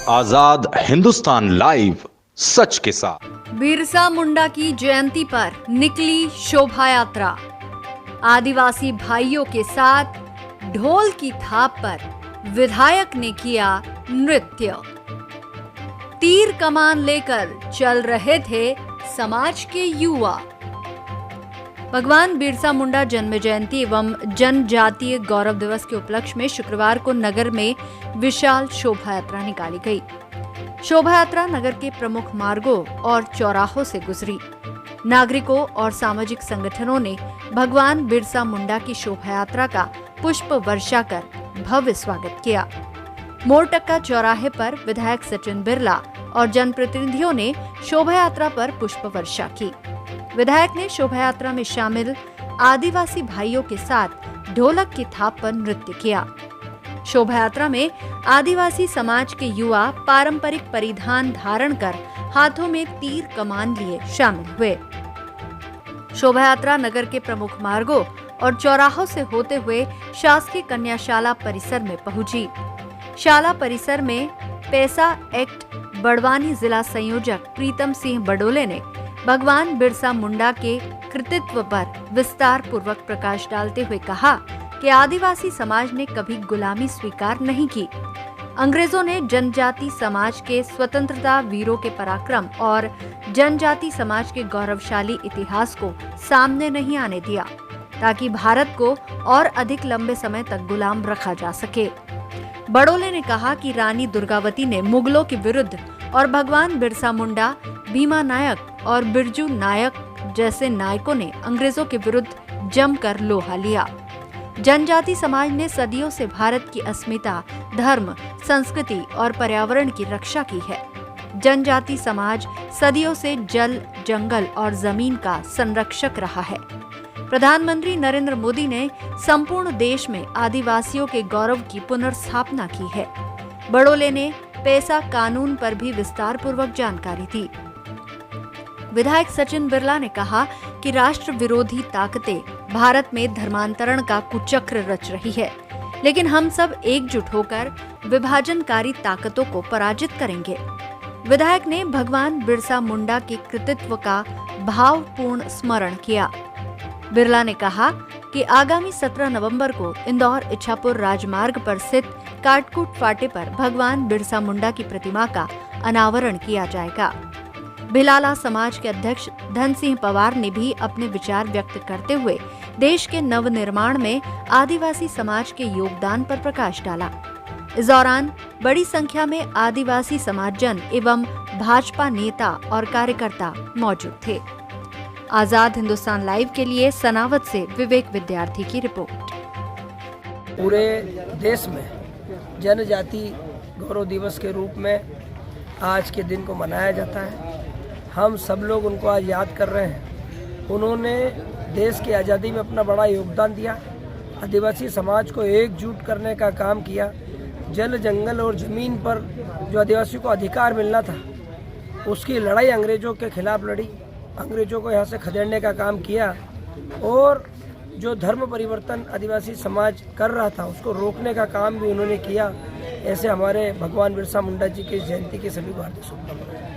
आजाद Hindustan live, सच के साथ। बिरसा मुंडा की जयंती पर निकली शोभा यात्रा। आदिवासी भाइयों के साथ ढोल की थाप पर विधायक ने किया नृत्य। तीर कमान लेकर चल रहे थे समाज के युवा। भगवान बिरसा मुंडा जन्म जयंती एवं जनजातीय गौरव दिवस के उपलक्ष्य में शुक्रवार को नगर में विशाल शोभा यात्रा निकाली गई। शोभा यात्रा नगर के प्रमुख मार्गों और चौराहों से गुजरी। नागरिकों और सामाजिक संगठनों ने भगवान बिरसा मुंडा की शोभा यात्रा का पुष्प वर्षा कर भव्य स्वागत किया। मोरटक्का चौराहे पर विधायक सचिन बिरला और जनप्रतिनिधियों ने शोभा यात्रा पर पुष्प वर्षा की। विधायक ने शोभा यात्रा में शामिल आदिवासी भाइयों के साथ ढोलक की थाप पर नृत्य किया। शोभा यात्रा में आदिवासी समाज के युवा पारंपरिक परिधान धारण कर हाथों में तीर कमान लिए शामिल हुए। शोभा यात्रा नगर के प्रमुख मार्गों और चौराहों से होते हुए शासकीय कन्याशाला परिसर में पहुंची। शाला परिसर में पैसा एक्ट बड़वानी जिला संयोजक प्रीतम सिंह बडोले ने भगवान बिरसा मुंडा के कृतित्व पर विस्तार पूर्वक प्रकाश डालते हुए कहा कि आदिवासी समाज ने कभी गुलामी स्वीकार नहीं की। अंग्रेजों ने जनजाति समाज के स्वतंत्रता वीरों के पराक्रम और जनजाति समाज के गौरवशाली इतिहास को सामने नहीं आने दिया, ताकि भारत को और अधिक लंबे समय तक गुलाम रखा जा सके। बडोले ने कहा कि रानी दुर्गावती ने मुगलों के विरुद्ध और भगवान बिरसा मुंडा, भीमा नायक और बिरजू नायक जैसे नायकों ने अंग्रेजों के विरुद्ध जमकर लोहा लिया। जनजाति समाज ने सदियों से भारत की अस्मिता, धर्म, संस्कृति और पर्यावरण की रक्षा की है। जनजाति समाज सदियों से जल, जंगल और जमीन का संरक्षक रहा है। प्रधानमंत्री नरेंद्र मोदी ने संपूर्ण देश में आदिवासियों के गौरव की पुनर्स्थापना की है। बडोले ने पैसा कानून पर भी विस्तार पूर्वक जानकारी दी। विधायक सचिन बिरला ने कहा कि राष्ट्र विरोधी ताकतें भारत में धर्मांतरण का कुचक्र रच रही है, लेकिन हम सब एकजुट होकर विभाजनकारी ताकतों को पराजित करेंगे। विधायक ने भगवान बिरसा मुंडा के कृतित्व का भावपूर्ण स्मरण किया। बिरला ने कहा कि आगामी 17 नवंबर को इंदौर इच्छापुर राजमार्ग पर स्थित काटकूट फाटे पर भगवान बिरसा मुंडा की प्रतिमा का अनावरण किया जाएगा। भिलाला समाज के अध्यक्ष धन सिंह पवार ने भी अपने विचार व्यक्त करते हुए देश के नवनिर्माण में आदिवासी समाज के योगदान पर प्रकाश डाला। इस दौरान बड़ी संख्या में आदिवासी समाजजन एवं भाजपा नेता और कार्यकर्ता मौजूद थे। आजाद हिंदुस्तान लाइव के लिए सनावद से विवेक विद्यार्थी की रिपोर्ट। पूरे देश में जनजाति गौरव दिवस के रूप में आज के दिन को मनाया जाता है। हम सब लोग उनको आज याद कर रहे हैं। उन्होंने देश की आज़ादी में अपना बड़ा योगदान दिया, आदिवासी समाज को एकजुट करने का काम किया। जल, जंगल और ज़मीन पर जो आदिवासियों को अधिकार मिलना था, उसकी लड़ाई अंग्रेज़ों के खिलाफ लड़ी, अंग्रेज़ों को यहाँ से खदेड़ने का काम किया और जो धर्म परिवर्तन आदिवासी समाज कर रहा था उसको रोकने का काम भी उन्होंने किया। ऐसे हमारे भगवान बिरसा मुंडा जी की जयंती की सभी को हार्दिक शुभकामनाएं।